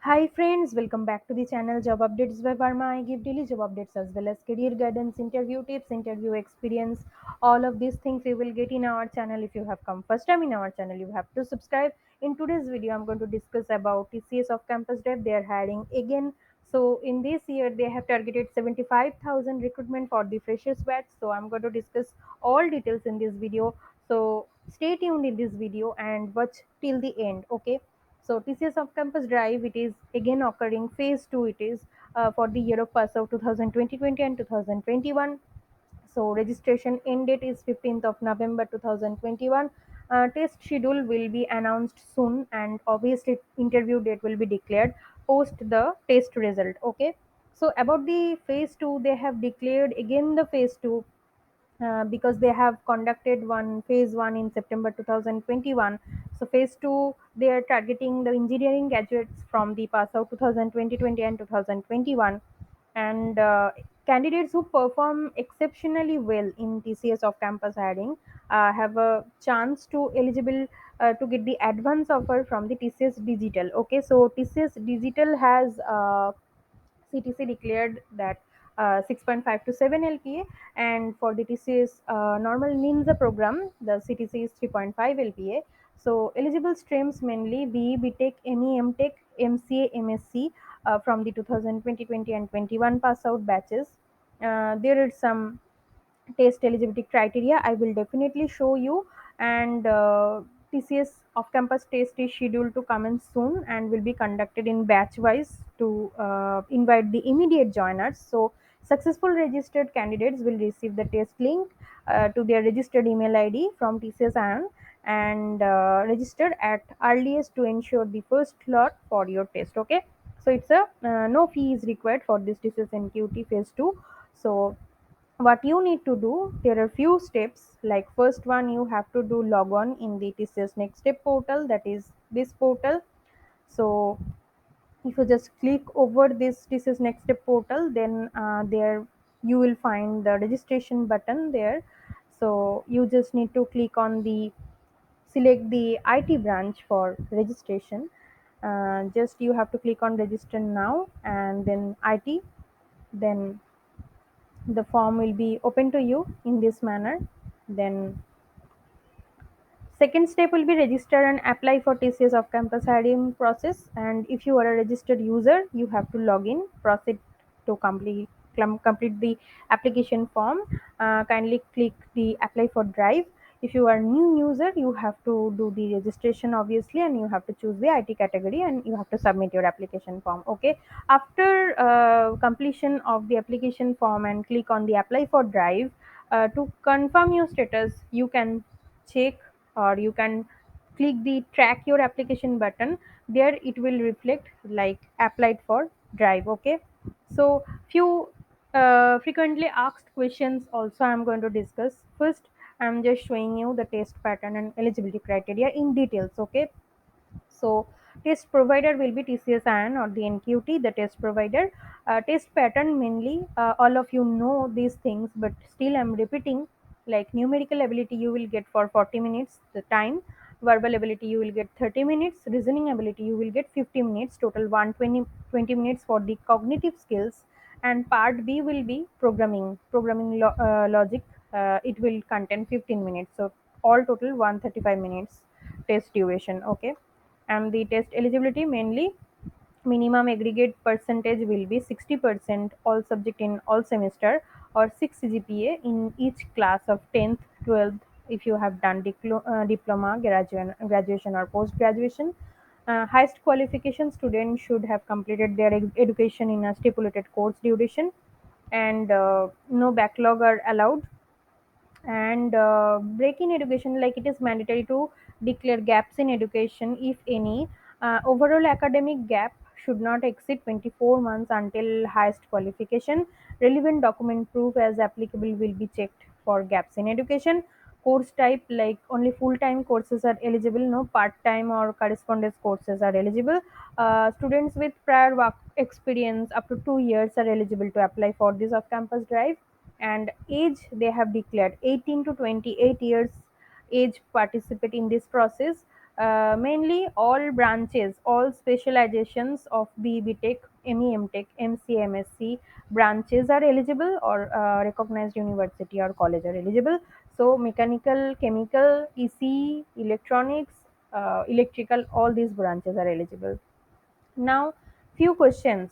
Hi friends, welcome back to the channel Job Updates by Varma. I give daily job updates as well as career guidance, interview tips, interview experience. All of these things you will get in our channel. If you have come first time in our channel, you have to subscribe. In today's video, I'm going to discuss about TCS of Campus Dev. They are hiring again. So in this year, they have targeted 75,000 recruitment for the freshers batch. So I'm going to discuss all details in this video. So stay tuned in this video and watch till the end. Okay, so TCS of Campus Drive, it is again occurring phase 2. It is for the year of pass out 2020 and 2021. So registration end date is 15th of November 2021. Test schedule will be announced soon, and obviously interview date will be declared post the test result. Okay. So about the phase 2, they have declared again the phase 2, because they have conducted one phase 1 in September 2021. So phase 2, they are targeting the engineering graduates from the pass out 2020 and 2021, and candidates who perform exceptionally well in TCS of campus hiring have a chance to eligible to get the advance offer from the TCS Digital. Okay, so TCS Digital has CTC declared that 6.5 to 7 LPA, and for the TCS normal Ninja program, the CTC is 3.5 LPA. So eligible streams mainly BE, BTech, ME, MTech, MCA, MSc from the 2020 and 21 pass out batches. There are some test eligibility criteria I will definitely show you, and TCS off campus test is scheduled to commence soon and will be conducted in batch wise to invite the immediate joiners. So successful registered candidates will receive the test link to their registered email ID from TCS and registered at earliest to ensure the first slot for your test. Okay, so it's a no fee is required for this TCS NQT phase 2. So what you need to do, there are few steps. Like first one, you have to do log on in the TCS next step portal, that is this portal. So if you just click over this TCS next step portal, then there you will find the registration button there. So you just need to click on the select the IT branch for registration. Just you have to click on register now and then IT. Then the form will be open to you in this manner. Then second step will be register and apply for TCS of campus hiring process. And if you are a registered user, you have to log in, proceed to complete the application form. Kindly click the apply for drive. If you are new user, you have to do the registration obviously, and you have to choose the IT category and you have to submit your application form. Okay. After completion of the application form and click on the apply for drive, to confirm your status, you can check or you can click the track your application button. There it will reflect like applied for drive. Okay, so few frequently asked questions also I'm going to discuss. First, I'm just showing you the test pattern and eligibility criteria in details. Okay, so test provider will be TCS ION or the NQT, the test provider. Test pattern mainly, all of you know these things, but still I'm repeating. Like numerical ability, you will get for 40 minutes the time. Verbal ability, you will get 30 minutes. Reasoning ability, you will get 50 minutes. Total 120 minutes for the cognitive skills. And part B will be logic. It will contain 15 minutes. So all total 135 minutes test duration. Okay, and the test eligibility mainly minimum aggregate percentage will be 60% all subject in all semester, or 6 GPA in each class of 10th 12th if you have done diploma, graduation or post graduation. Highest qualification student should have completed their education in a stipulated course duration, and no backlog are allowed. And break in education, like it is mandatory to declare gaps in education if any. Overall academic gap should not exceed 24 months until highest qualification. Relevant document proof as applicable will be checked for gaps in education. Course type, like only full time courses are eligible, no part time or correspondence courses are eligible. Students with prior work experience up to 2 years are eligible to apply for this off campus drive. And age, they have declared 18 to 28 years age participate in this process. Mainly all branches, all specializations of BE Tech, ME Tech, MC, MSc branches are eligible, or recognized university or college are eligible. So mechanical, chemical, EC, electronics, electrical, all these branches are eligible. Now, few questions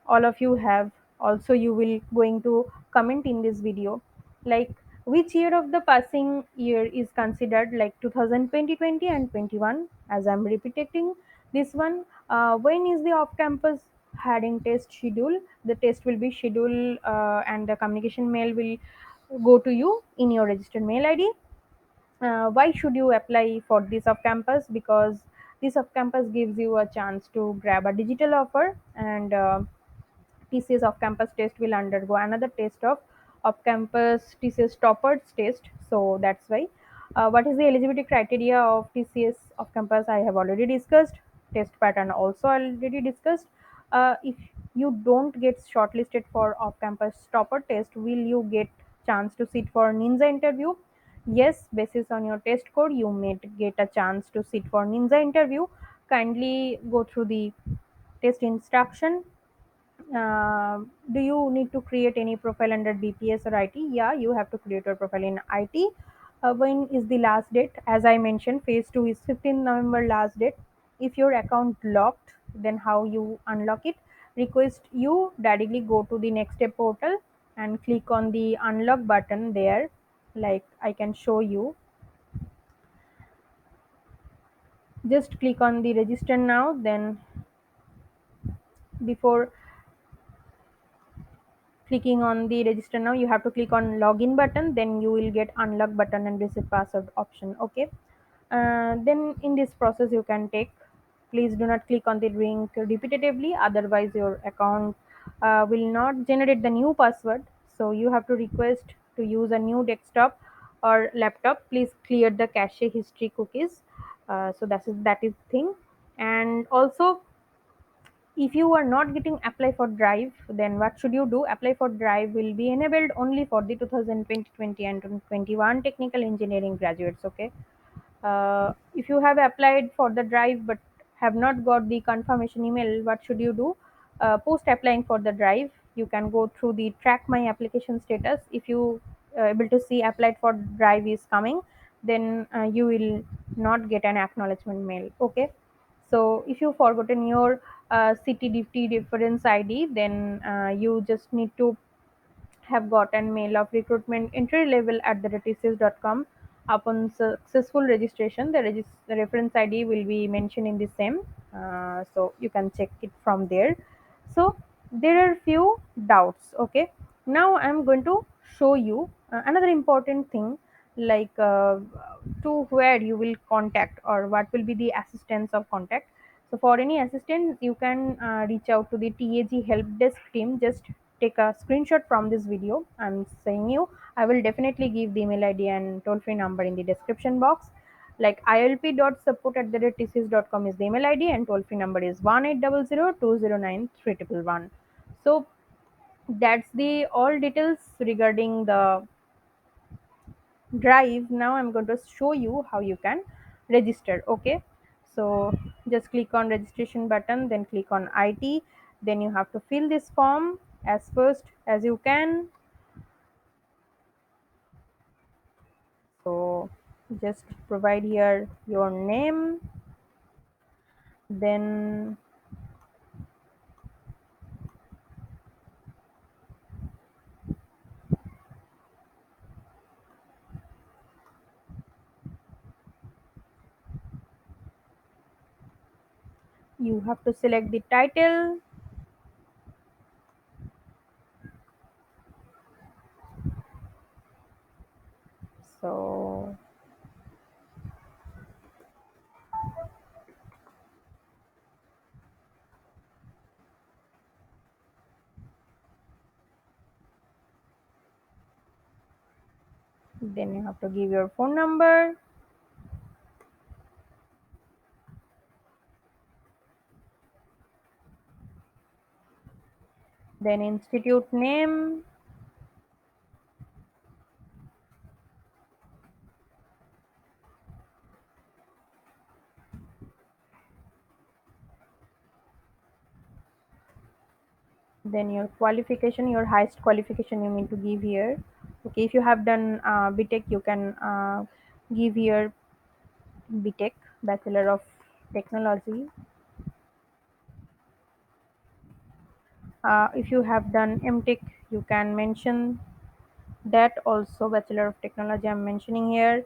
all of you have, also you will going to comment in this video, like which year of the passing year is considered like 2020, 20 and 21, as I'm repeating this one. When is the off-campus hiring test schedule? The test will be scheduled, and the communication mail will go to you in your registered mail ID. Why should you apply for this off campus? Because this off campus gives you a chance to grab a digital offer, and TCS off campus test will undergo another test of off campus TCS toppers test. So that's why. What is the eligibility criteria of TCS off campus? I have already discussed. Test pattern also already discussed. If you don't get shortlisted for off campus topper test, will you get chance to sit for Ninja interview? Yes, basis on your test score, you may get a chance to sit for Ninja interview. Kindly go through the test instruction. Do you need to create any profile under BPS or IT? Yeah, you have to create your profile in IT. When is the last date? As I mentioned, phase 2 is 15th November last date. If your account locked, then how you unlock it? Request you directly go to the next step portal and click on the unlock button there. Like I can show you. Just click on the register now. Then before clicking on the register now, you have to click on login button, then you will get unlock button and reset password option. Okay. Then in this process you can take, please do not click on the link repetitively, otherwise your account will not generate the new password. So you have to request to use a new desktop or laptop. Please clear the cache history cookies. So that is thing. And also, if you are not getting apply for drive, then what should you do? Apply for drive will be enabled only for the 2020, 20 and 2021 technical engineering graduates. Okay. If you have applied for the drive but have not got the confirmation email, what should you do? Post applying for the drive, you can go through the track my application status. If you able to see applied for drive is coming, then you will not get an acknowledgement mail. Okay. So if you forgotten your CTDT reference ID, then you just need to have gotten mail of recruitment entry level at the tcs.com. Upon successful registration, the reference ID will be mentioned in the same. So you can check it from there. So there are few doubts. Okay. Now I'm going to show you another important thing, like to where you will contact or what will be the assistance of contact. So for any assistance, you can reach out to the TAG help desk team. Just take a screenshot from this video. I'm saying you, I will definitely give the email ID and toll free number in the description box. Like ilp.support@tcs.com is the email ID, and toll free number is 1800 So that's the all details regarding the drive. Now I'm going to show you how you can register. Okay. So just click on registration button, then click on IT. Then you have to fill this form as first as you can. So just provide here your name, then you have to select the title. So then you have to give your phone number, then institute name, Then your qualification, your highest qualification you need to give here. Okay, if you have done btech, you can give here btech, bachelor of technology. If you have done mtech, you can mention that also, bachelor of technology I'm mentioning here.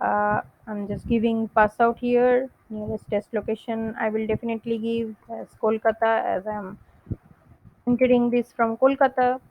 I'm just giving pass out here. Nearest test location I will definitely give as Kolkata, as I'm entering this from Kolkata.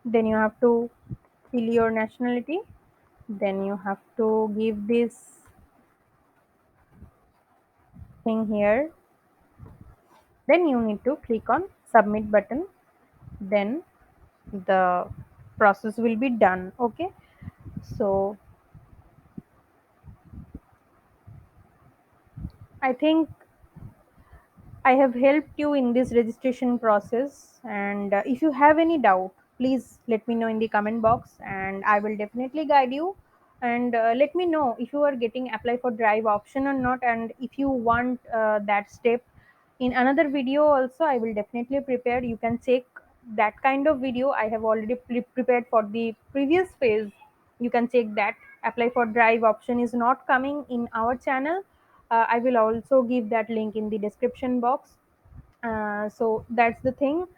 Then you have to fill your nationality. Then you have to give this thing here. Then you need to click on submit button. Then the process will be done. Okay. So I think I have helped you in this registration process. And if you have any doubt, please let me know in the comment box, and I will definitely guide you. And let me know if you are getting apply for drive option or not. And if you want that step in another video, also, I will definitely prepare. You can check that kind of video. I have already prepared for the previous phase. You can check that. Apply for drive option is not coming in our channel. I will also give that link in the description box. So that's the thing.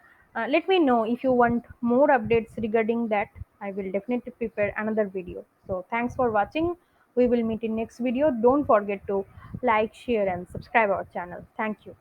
Let me know if you want more updates regarding that. I will definitely prepare another video. So thanks for watching. We will meet in next video. Don't forget to like, share, and subscribe our channel. Thank you.